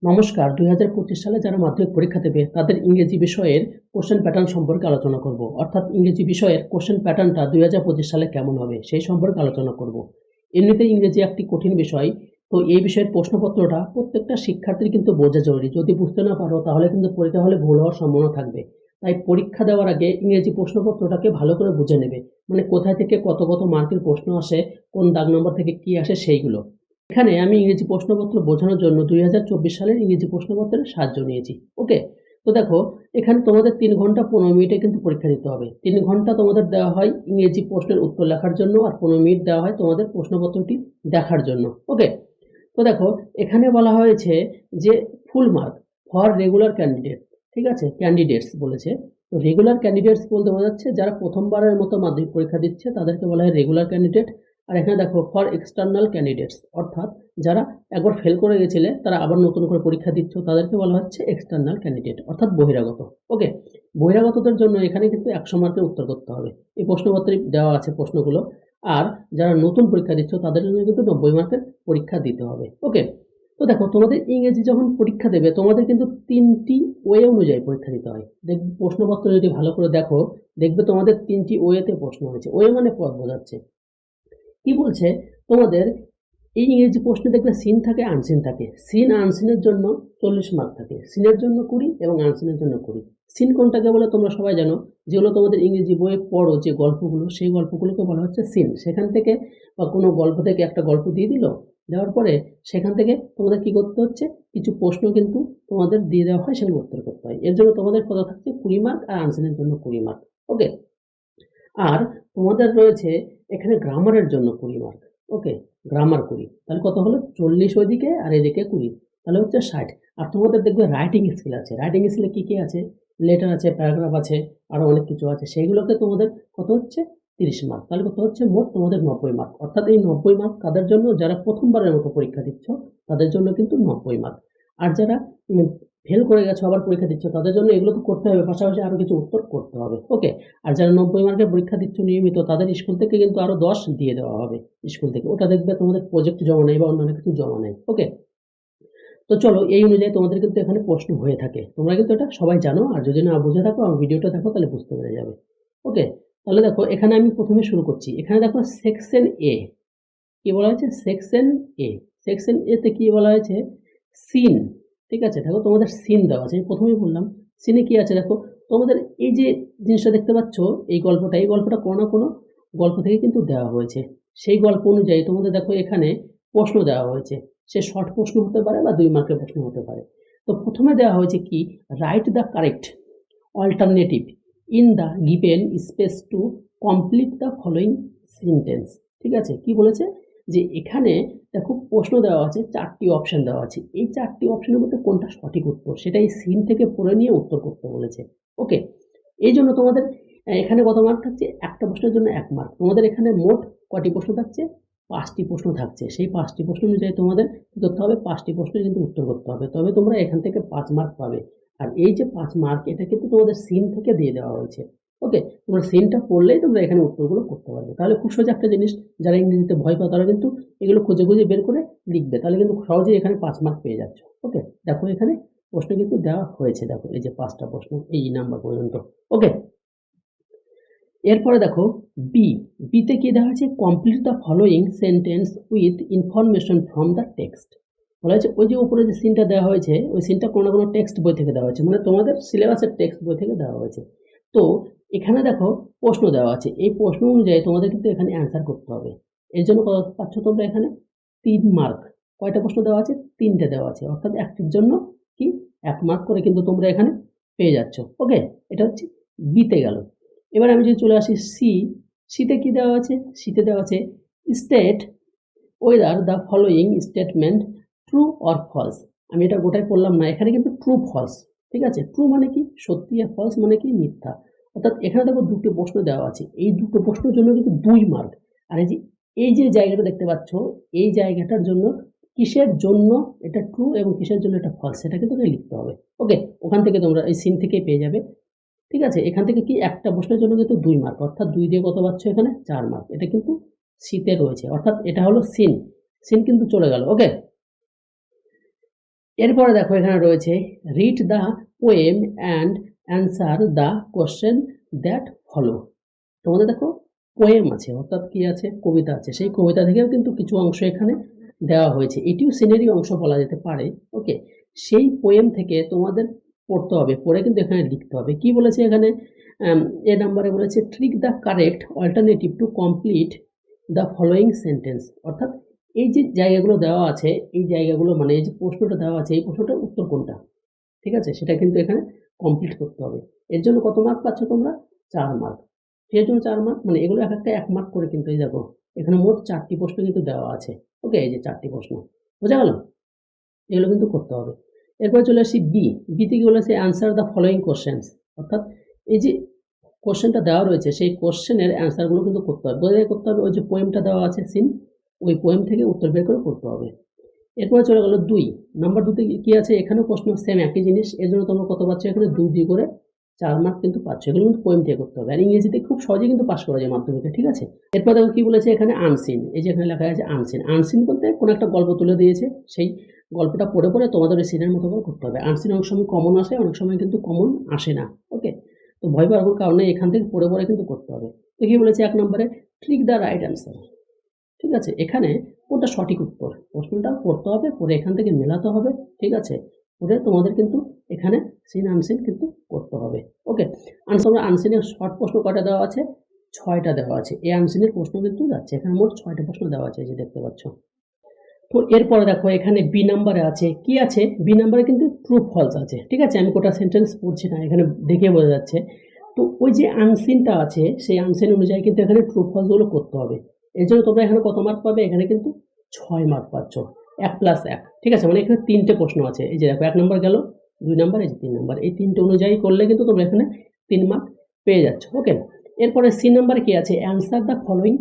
নমস্কার। ২০২৫ সালে যারা মাধ্যমিক পরীক্ষা দেবে তাদের ইংরেজি বিষয়ের কোশ্চেন প্যাটার্ন সম্পর্কে আলোচনা করব। অর্থাৎ ইংরেজি বিষয়ের কোশ্চেন প্যাটার্নটা ২০২৫ সালে কেমন হবে সেই সম্পর্কে আলোচনা করব। এমনিতেই ইংরেজি একটি কঠিন বিষয়। তো এই বিষয়ের প্রশ্নপত্রটা প্রত্যেকটা শিক্ষার্থীর কিন্তু বোঝা জরুরি। যদি বুঝতে না পারো তাহলে কিন্তু পরীক্ষা হলে ভুল হওয়ার সম্ভাবনা থাকবে। তাই পরীক্ষা দেওয়ার আগে ইংরেজি প্রশ্নপত্রটাকে ভালো করে বুঝে নেবে। মানে কোথায় থেকে কত মার্কের প্রশ্ন আসে, কোন দাগ নম্বর থেকে কি আসে সেইগুলো। এখানে আমি ইংরেজি প্রশ্নপত্র বোঝানোর জন্য ২০২৪ সালের ইংরেজি প্রশ্নপত্রের সাহায্য নিয়েছি। ওকে? তো দেখো, এখানে তোমাদের ৩ ঘন্টা ১৫ মিনিটে কিন্তু পরীক্ষা দিতে হবে। ৩ ঘন্টা তোমাদের দেওয়া হয় ইংরেজি প্রশ্নের উত্তর লেখার জন্য, আর ১৫ মিনিট দেওয়া হয় তোমাদের প্রশ্নপত্রটি দেখার জন্য। ওকে? তো দেখো, এখানে বলা হয়েছে যে full mark for regular candidate. ঠিক আছে? ক্যান্ডিডেটস বলেছে। তো রেগুলার ক্যান্ডিডেটস বলতে বোঝাচ্ছে যারা প্রথমবারের মতো মাধ্যমিক পরীক্ষা দিচ্ছে তাদেরকে বলা হয় রেগুলার ক্যান্ডিডেট। আর এখানে দেখো ফর এক্সটার্নাল ক্যান্ডিডেটস, অর্থাৎ যারা একবার ফেল করে গেছিলে তারা আবার নতুন করে পরীক্ষা দিচ্ছ তাদেরকে বলা হচ্ছে এক্সটার্নাল ক্যান্ডিডেট, অর্থাৎ বহিরাগত। ওকে? বহিরাগতদের জন্য এখানে কিন্তু ১০০ মার্কের উত্তর করতে হবে। এই প্রশ্নপত্রে দেওয়া আছে প্রশ্নগুলো। আর যারা নতুন পরীক্ষা দিচ্ছ তাদের জন্য কিন্তু ৯০ মার্কের পরীক্ষা দিতে হবে। ওকে? তো দেখো, তোমাদের ইংরেজি যখন পরীক্ষা দেবে তোমাদের কিন্তু ৩টি ওয়ে অনুযায়ী পরীক্ষা দিতে হয়। প্রশ্নপত্র যদি ভালো করে দেখো, দেখবে তোমাদের ৩টি ওয়েতে প্রশ্ন হয়েছে। ওয়ে মানে পথ বোঝাচ্ছে। কি বলছে তোমাদের এই ইংরেজি প্রশ্নে দেখবে সিন থাকে, আনসিন থাকে। সিন আনসিনের জন্য ৪০ মার্ক থাকে, সিনের জন্য ২০ এবং আনসিনের জন্য ২০। সিন কোনটাকে বলে তোমরা সবাই জানো, যেগুলো তোমাদের ইংরেজি বইয়ে পড়ো যে গল্পগুলো, সেই গল্পগুলোকে বলা হচ্ছে সিন। সেখান থেকে বা কোনো গল্প থেকে একটা গল্প দিয়ে দিল, দেওয়ার পরে সেখান থেকে তোমাদের কি করতে হচ্ছে, কিছু প্রশ্ন কিন্তু তোমাদের দিয়ে দেওয়া হয়, সেগুলো উত্তর করতে হয়। এর জন্য তোমাদের কত থাকছে, ২০ মার্ক, আর আনসিনের জন্য ২০ মার্ক। ওকে? আর তোমাদের রয়েছে এখানে গ্রামারের জন্য ২০ মার্ক। ওকে? গ্রামার ২০। তাহলে কত হলো? ৪০ ওইদিকে আর এদিকে ২০। তাহলে হচ্ছে ৬০। আর তোমাদের দেখবে রাইটিং স্কিল আছে। রাইটিং স্কিলে কি আছে? লেটার আছে, প্যারাগ্রাফ আছে, আরো অনেক কিছু আছে। সেইগুলোকে তোমাদের কত হচ্ছে? ৩০ মার্ক। তাহলে কত হচ্ছে? মোট তোমাদের ৯০ মার্ক। অর্থাৎ এই ৯০ মার্ক কাদের জন্য? যারা প্রথমবারের মতো পরীক্ষা দিচ্ছ তাদের জন্য কিন্তু ৯০ মার্ক। আর যারা উম ফেল করে গেছো আবার পরীক্ষা দিচ্ছ তাদের জন্য এগুলো তো করতে হবে, পাশাপাশি আরো কিছু উত্তর করতে হবে। ওকে? আর যারা ৯০ মার্কের পরীক্ষা দিচ্ছ নিয়মিত তাদের স্কুল থেকে কিন্তু আরো ১০ দিয়ে দেওয়া হবে স্কুল থেকে। ওটা দেখবে তোমাদের প্রজেক্ট জমা নেই বা অন্যান্য কিছু জমা নেই। ওকে? তো চলো, এই অনুযায়ী তোমাদের কিন্তু এখানে প্রশ্ন হয়ে থাকে। তোমরা কিন্তু এটা সবাই জানো। আর যদি না বুঝে থাকো আমার ভিডিওটা দেখো তাহলে বুঝতে পেরে যাবে। ওকে? তাহলে দেখো, এখানে আমি ১ম এ শুরু করছি। এখানে দেখো সেকশন এ। কি বলা হয়েছে? সেকশন এ। সেকশন এ তে কি বলা হয়েছে? সিন। ঠিক আছে? দেখো তোমাদের সিন দেওয়া আছে। আমি ১ম এই বললাম। সিনে কি আছে দেখো, তোমাদের এই যে জিনিসটা দেখতে পাচ্ছ, এই গল্পটা কোনো না কোনো গল্প থেকে কিন্তু দেওয়া হয়েছে। সেই গল্প অনুযায়ী তোমাদের দেখো এখানে প্রশ্ন দেওয়া হয়েছে। সে শর্ট প্রশ্ন হতে পারে বা ২ মার্কের প্রশ্ন হতে পারে। তো ১ম এ দেওয়া হয়েছে কি? Write the correct alternative in the given space to complete the following sentence. ঠিক আছে? কি বলেছে? যে এখানে দেখো প্রশ্ন দেওয়া আছে, ৪ টি অপশন দেওয়া আছে। এই ৪ টি অপশনের মধ্যে কোনটা সঠিক উত্তর সেটা এই সিন থেকে পড়ে নিয়ে উত্তর করতে বলেছে। ওকে? এইজন্য তোমাদের এখানে কত মার্ক থাকছে? একটা প্রশ্নের জন্য ১ মার্ক। তোমাদের এখানে মোট কটি প্রশ্ন থাকছে? ৫ টি প্রশ্ন থাকছে। সেই ৫ টি প্রশ্ন অনুযায়ী তোমাদের কি করতে হবে? ৫ টি প্রশ্নের কিন্তু উত্তর করতে হবে। তবে তোমরা এখান থেকে ৫ মার্ক পাবে। আর এই যে ৫ মার্ক এটা কিন্তু তোমাদের সিন থেকে দিয়ে দেওয়া হয়েছে। ওকে? তোমরা সিনটা পড়লেই তোমরা এখানে উত্তরগুলো করতে পারবে। তাহলে খুব সোজা একটা জিনিস, যারা ইংরেজিতে ভয় পায় তারা কিন্তু এগুলো খুঁজে বের করে লিখবে। তাহলে কিন্তু সহজেই এখানে ৫ মার্ক পেয়ে যাচ্ছ। ওকে? দেখো এখানে প্রশ্ন কিন্তু দেওয়া হয়েছে। দেখো এই যে ৫ টা প্রশ্ন এই নাম্বার পর্যন্ত। ওকে? এরপরে দেখো বি। বিতে কি দেওয়া হয়েছে? Complete the following sentence with information from the text. বলা হয়েছে ওই যে উপরে যে সিনটা দেওয়া হয়েছে ওই সিনটা কোনো না কোনো টেক্সট বই থেকে দেওয়া হয়েছে, মানে তোমাদের সিলেবাসের টেক্সট বই থেকে দেওয়া হয়েছে। তো এখানে দেখো প্রশ্ন দেওয়া আছে, এই প্রশ্ন অনুযায়ী তোমাদের কিন্তু এখানে অ্যান্সার করতে হবে। এর জন্য কত পাচ্ছ তোমরা এখানে? ৩ মার্ক। কয়টা প্রশ্ন দেওয়া আছে? ৩টে দেওয়া আছে, অর্থাৎ একটির জন্য কি ১ মার্ক করে কিন্তু তোমরা এখানে পেয়ে যাচ্ছ। ওকে? এটা হচ্ছে বিতে গেল। এবার আমি যদি চলে আসি সি। সিতে কি দেওয়া আছে? সিতে দেওয়া আছে state whether the following statement true or false। আমি এটা গোটাই পড়লাম না, এখানে কিন্তু ট্রু ফলস। ঠিক আছে? ট্রু মানে কি সত্যি, আর ফলস মানে কি মিথ্যা। অর্থাৎ এখানে দেখো দুটো প্রশ্ন দেওয়া আছে, এই দুটো প্রশ্নের জন্য কিন্তু ২ মার্ক। আর এই যে জায়গাটা দেখতে পাচ্ছ, এই জায়গাটার জন্য কিসের জন্য এটা ট্রু এবং কিসের জন্য এটা ফলস সেটা কিন্তু লিখতে হবে। ওকে? ওখান থেকে তোমরা এই সিন থেকেই পেয়ে যাবে। ঠিক আছে? এখান থেকে কি একটা প্রশ্নের জন্য কিন্তু ২ মার্ক, অর্থাৎ ২ দিয়ে কত পাচ্ছ এখানে? ৪ মার্ক। এটা কিন্তু সিতে রয়েছে, অর্থাৎ এটা হলো সিন। সিন কিন্তু চলে গেল। ওকে? এরপরে দেখো এখানে রয়েছে read the poem and answer the question that follow. তোমাদের দেখো পোয়েম আছে, অর্থাৎ কি আছে, কবিতা আছে, সেই কবিতা থেকেও কিন্তু কিছু অংশ এখানে দেওয়া হয়েছে, এটিও সিনারি অংশ বলা যেতে পারে। ওকে, সেই পোয়েম থেকে তোমাদের পড়তে হবে, পড়ে কিন্তু এখানে লিখতে হবে। কি বলেছে এখানে এ নাম্বারে বলেছে trick the correct alternative to complete the following sentence. অর্থাৎ এই যে জায়গাগুলো দেওয়া আছে, এই জায়গাগুলো মানে এই যে প্রশ্নটা দেওয়া আছে, এই প্রশ্নটার উত্তর কোনটা, ঠিক আছে, সেটা কিন্তু এখানে কমপ্লিট করতে হবে। এর জন্য কত মার্ক পাচ্ছ তোমরা? 4 মার্ক। এর জন্য 4 মার্ক, মানে এগুলো এক একটা 1 মার্ক করে কিন্তু। এই দেখো এখানে মোট 4টি প্রশ্ন কিন্তু দেওয়া আছে। ওকে, এই যে 4টি প্রশ্ন, বোঝা গেল? এগুলো কিন্তু করতে হবে। এরপরে চলে আসি বি। বিতে কি বলেছে অ্যান্সার দ্য ফলোয়িং কোশ্চেন্স। অর্থাৎ এই যে কোশ্চেনটা দেওয়া রয়েছে সেই কোশ্চেনের অ্যান্সারগুলো কিন্তু করতে হবে। কোথায় করতে হবে? ওই যে পোয়েমটা দেওয়া আছে সিন, ওই পোয়েম থেকে উত্তর বের করে করতে হবে। এরপরে চলে গেল 2 নাম্বার। 2তে কি আছে? এখানেও প্রশ্ন সেম একই জিনিস। এর জন্য তোমরা কত পাচ্ছ? এখানে 2 করে 4 মার্ক কিন্তু পাচ্ছ। এগুলো কিন্তু পোয়েম থেকে করতে হবে। আর ইংরেজিতে খুব সহজেই কিন্তু পাস করা যায় মাধ্যমিকে, ঠিক আছে? এরপর দেখো কি বলেছে এখানে আনসিন। এই যে এখানে লেখা আছে আনসিন। আনসিন বলতে কোনো একটা গল্প তুলে দিয়েছে, সেই গল্পটা পড়ে পড়ে তোমাদের ওই সিনের মতো করে করতে হবে। আনসিন অনেক সময় কমন আসে, অনেক সময় কিন্তু কমন আসে না। ওকে, তো ভয় পাওয়ার কোনো কারণে এখান থেকে পড়ে পড়ে কিন্তু করতে হবে। তো কি বলেছে 1 নম্বরে ট্রিক দ্য রাইট অ্যান্সার। ঠিক আছে, এখানে কোনটা সঠিক উত্তর, প্রশ্নটা পড়তে হবে, পড়ে এখান থেকে মেলাতে হবে। ঠিক আছে, পড়ে তোমাদের কিন্তু এখানে সিন আনসিন কিন্তু করতে হবে। ওকে, আনসিনের শর্ট প্রশ্ন কয়টা দেওয়া আছে? 6টা দেওয়া আছে। এই আনসিনের প্রশ্ন কিন্তু যাচ্ছে, এখানে মোট 6টা প্রশ্ন দেওয়া আছে, এই যে দেখতে পাচ্ছ। তো এরপরে দেখো এখানে বি নাম্বারে আছে কি আছে? বি নাম্বারে কিন্তু ট্রু ফলস আছে। ঠিক আছে, আমি গোটা সেন্টেন্স পড়ছি না, এখানে দেখে বোঝা যাচ্ছে। তো ওই যে আনসিনটা আছে, সেই আনসিন অনুযায়ী কিন্তু এখানে ট্রু ফলসগুলো করতে হবে। এর জন্য তোমরা এখানে কত মার্ক পাবে? এখানে কিন্তু 6 মার্ক পাচ্ছ, 1+1। ঠিক আছে, মানে এখানে 3টে প্রশ্ন আছে। এই যে দেখো 1 নাম্বার গেল, 2 নাম্বার, এই যে 3 নাম্বার, এই 3টে অনুযায়ী করলে কিন্তু তোমরা এখানে 3 মার্ক পেয়ে যাচ্ছ। ওকে, এরপরে সি নাম্বারে কি আছে? Answer the following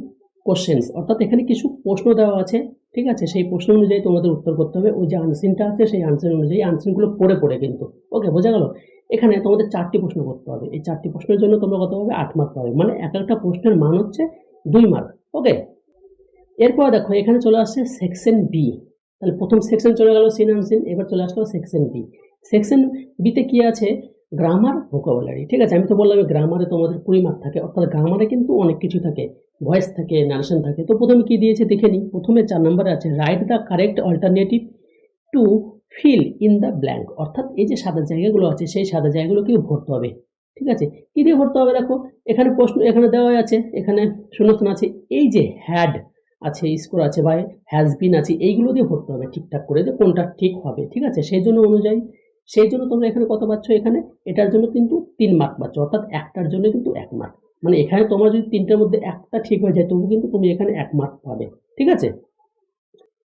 questions. অর্থাৎ এখানে কিছু প্রশ্ন দেওয়া আছে, ঠিক আছে, সেই প্রশ্ন অনুযায়ী তোমাদের উত্তর করতে হবে। ওই যে আনসিনটা আছে সেই আনসার অনুযায়ী আনসিনগুলো পড়ে পড়ে কিন্তু। ওকে, বোঝা গেল? এখানে তোমাদের 4টি প্রশ্ন করতে হবে। এই 4টি প্রশ্নের জন্য তোমরা কত পাবে? 8 মার্ক পাবে, মানে এক একটা প্রশ্নের মান হচ্ছে 2 মার্ক। ওকে, এরপর দেখো এখানে চলে আসছে সেকশন বি। তাহলে প্রথম সেকশন চলে গেল সিন আনসিন, এবার চলে আসলো সেকশন বি। সেকশন বিতে কি আছে? Grammar, vocabulary. ঠিক আছে, আমি তো বললাম গ্রামারে তোমাদের 20 মার্ক থাকে, অর্থাৎ গ্রামারে কিন্তু অনেক কিছু থাকে, ভয়েস থাকে, নারেশন থাকে। তো প্রথমে কি দিয়েছে দেখে নিই। প্রথমে 4 নম্বরে আছে write the correct alternative to fill in the blank. অর্থাৎ এই যে সাদা জায়গাগুলো আছে সেই সাদা জায়গাগুলোকে ভরতে হবে। ঠিক আছে, কি দিয়ে ভরতে হবে? দেখো এখানে প্রশ্ন এখানে দেওয়া আছে, এখানে শূন্যস্থান আছে, এই যে হ্যাড আছে, স্কোর আছে বা হ্যাজ বিন আছে, এইগুলো দিয়ে ভরতে হবে ঠিকঠাক করে, যে কোনটা ঠিক হবে। ঠিক আছে, সেই জন্য অনুযায়ী, সেই জন্য তোমরা এখানে কত পাচ্ছ? এখানে এটার জন্য কিন্তু 3 মার্ক পাচ্ছ, অর্থাৎ একটার জন্য কিন্তু 1 মার্ক। মানে এখানে তোমার যদি 3টার মধ্যে একটা ঠিক হয়ে যায় তবু কিন্তু তুমি এখানে 1 মার্ক পাবে। ঠিক আছে,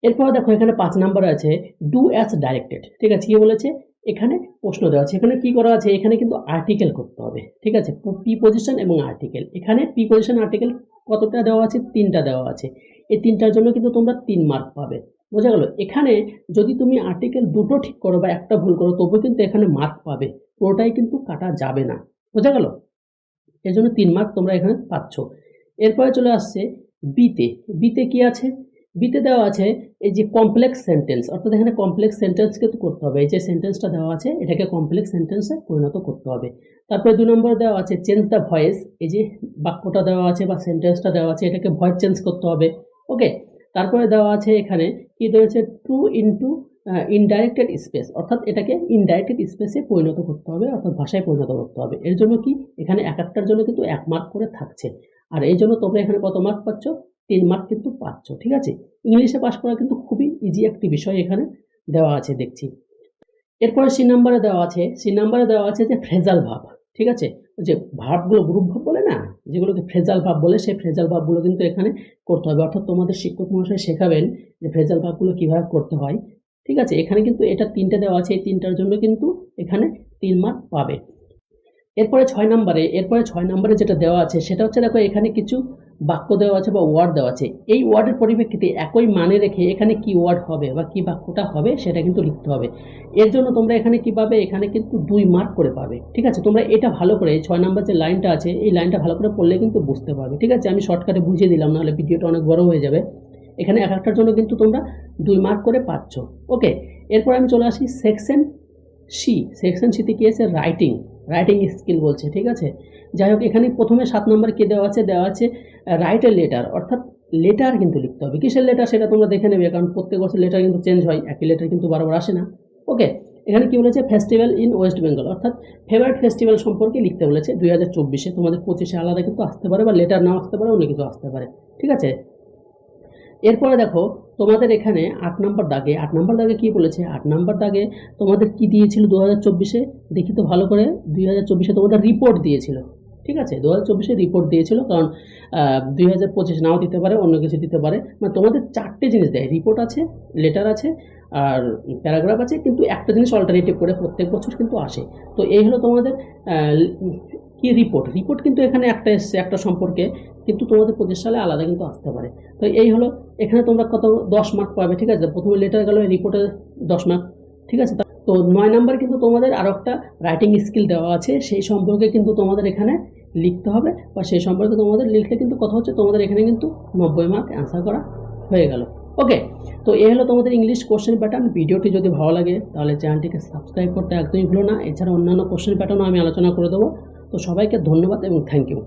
এরপর দেখো এখানে 5 নাম্বারে আছে ডু অ্যাজ ডাইরেক্টেড। ঠিক আছে, কি বলেছে? এখানে প্রশ্ন দেওয়া আছে, এখানে কি করা আছে? এখানে কিন্তু আর্টিকেল করতে হবে। ঠিক আছে, প্রিপজিশন এবং আর্টিকেল। এখানে প্রিপজিশন আর্টিকেল কতটা দেওয়া আছে? 3টা দেওয়া আছে। এই 3টার জন্য কিন্তু তোমরা 3 মার্ক পাবে। বোঝা গেল? এখানে যদি তুমি আর্টিকেল দুটো ঠিক করো বা একটা ভুল করো তবু কিন্তু এখানে মার্ক পাবে, পুরোটাই কিন্তু কাটা যাবে না। বোঝা গেল? এর জন্য 3 মার্ক তোমরা এখানে পাচ্ছ। এরপরে চলে আসছে বিতে। বিতে কি আছে? বিতে দেওয়া আছে এই যে কমপ্লেক্স সেন্টেন্স, অর্থাৎ এখানে কমপ্লেক্স সেন্টেন্স কিন্তু করতে হবে। এই যে সেন্টেন্সটা দেওয়া আছে এটাকে কমপ্লেক্স সেন্টেন্সে পরিণত করতে হবে। তারপরে 2 নম্বরে দেওয়া আছে চেঞ্জ দ্য ভয়েস। এই যে বাক্যটা দেওয়া আছে বা সেন্টেন্সটা দেওয়া আছে এটাকে ভয়েস চেঞ্জ করতে হবে। ওকে, তারপরে দেওয়া আছে এখানে কি রয়েছে? ট্রু ইনটু ইনডাইরেক্টেড স্পেস, অর্থাৎ এটাকে ইনডাইরেক্টেড স্পেসে পরিণত করতে হবে, অর্থাৎ ভাষায় পরিণত করতে হবে। এর জন্য কি এখানে এক একটার জন্য কিন্তু 1 মার্ক করে থাকছে। আর এই জন্য তোমরা এখানে কত মার্ক পাচ্ছ? 3 মার্ক কিন্তু পাচ্ছ। ঠিক আছে, ইংলিশে পাস করা কিন্তু খুবই ইজি একটি বিষয় এখানে দেওয়া আছে দেখছি। এরপরে সি নাম্বারে দেওয়া আছে, সি নাম্বারে দেওয়া আছে যে ফ্রেজাল ভাব। ঠিক আছে, যে ভাবগুলো গ্রুপ ভাব বলে না, যেগুলোকে ফ্রেজাল ভাব বলে, সেই ফ্রেজাল ভাবগুলো কিন্তু এখানে করতে হবে। অর্থাৎ তোমাদের শিক্ষক মহাশয় শেখাবেন যে ফ্রেজাল ভাবগুলো কিভাবে করতে হয়। ঠিক আছে, এখানে কিন্তু এটা 3টে দেওয়া আছে, এই 3টার জন্য কিন্তু এখানে 3 মার্ক পাবে। এরপরে 6 নম্বরে যেটা দেওয়া আছে সেটা হচ্ছে, দেখো এখানে কিছু বাক্য দেওয়া আছে বা ওয়ার্ড দেওয়া আছে। এই ওয়ার্ডের পরিপ্রেক্ষিতে একই মানে রেখে এখানে কি ওয়ার্ড হবে বা কি বাক্যটা হবে সেটা কিন্তু লিখতে হবে। এর জন্য তোমরা এখানে কি পাবে? এখানে কিন্তু 2 মার্ক করে পাবে। ঠিক আছে, তোমরা এটা ভালো করে 6 নম্বর যে লাইনটা আছে এই লাইনটা ভালো করে পড়লে কিন্তু বুঝতে পারবে। ঠিক আছে, আমি শর্টকাটে বুঝিয়ে দিলাম, নাহলে ভিডিওটা অনেক বড় হয়ে যাবে। এখানে এক একটার জন্য কিন্তু তোমরা 2 মার্ক করে পাচ্ছ। ওকে, এরপর আমি চলে আসি সেকশন সি। সেকশন সিতে কী আছে, রাইটিং স্কিল বলছে, ঠিক আছে। যাই হোক, এখানে প্রথমে 7 নম্বর কী দেওয়া আছে রাইট এ লেটার, অর্থাৎ লেটার কিন্তু লিখতে হবে। কিসের লেটার সেটা তোমরা দেখে নেবে, কারণ প্রত্যেক বছর লেটার কিন্তু চেঞ্জ হয়, একই লেটার কিন্তু বারবার আসে না। ওকে, এখানে কী বলেছে, ফেস্টিভ্যাল ইন ওয়েস্ট বেঙ্গল, অর্থাৎ ফেভারিট ফেস্টিভ্যাল সম্পর্কে লিখতে বলেছে 2024-এ। তোমাদের 25-এ আলাদা কিন্তু আসতে পারে, বা লেটার নাও আসতে পারে, অন্য কিছু আসতে পারে, ঠিক আছে। এরপরে দেখো তোমাদের এখানে 8 নম্বর দাগে কী বলেছে, 8 নম্বর দাগে তোমাদের কী দিয়েছিল 2024-এ, দেখি তো ভালো করে। 2024-এ তোমাদের রিপোর্ট দিয়েছিল, ঠিক আছে। 2024-এ রিপোর্ট দিয়েছিল, কারণ 2025 নাও দিতে পারে, অন্য কিছু দিতে পারে। মানে তোমাদের 4টে জিনিস দেয়, রিপোর্ট আছে, লেটার আছে, আর প্যারাগ্রাফ আছে, কিন্তু একটা জিনিস অল্টারনেটিভ করে প্রত্যেক বছর কিন্তু আসে। তো এই হলো তোমাদের কি রিপোর্ট কিন্তু এখানে একটা এসছে একটা সম্পর্কে, কিন্তু তোমাদের 25 সালে আলাদা কিন্তু আসতে পারে। তো এই হলো, এখানে তোমরা কত 10 মার্ক পাবে, ঠিক আছে। প্রথমে লেটার গেল, রিপোর্টে 10 মার্ক, ঠিক আছে। তো 9 নাম্বার কিন্তু তোমাদের আরও একটা রাইটিং স্কিল দেওয়া আছে, সেই সম্পর্কে কিন্তু তোমাদের এখানে লিখতে হবে, বা সেই সম্পর্কে তোমাদের লিখলে কিন্তু কথা হচ্ছে তোমাদের এখানে কিন্তু 90 মার্ক অ্যান্সার করা হয়ে গেল। ওকে, তো এই হলো তোমাদের ইংলিশ কোশ্চেন প্যাটার্ন। ভিডিওটি যদি ভালো লাগে তাহলে চ্যানেলটিকে সাবস্ক্রাইব করতে একদমই ভুলো না। এছাড়া অন্যান্য কোশ্চেন প্যাটার্নও আমি আলোচনা করে দেবো। তো সবাইকে ধন্যবাদ এবং থ্যাংক ইউ।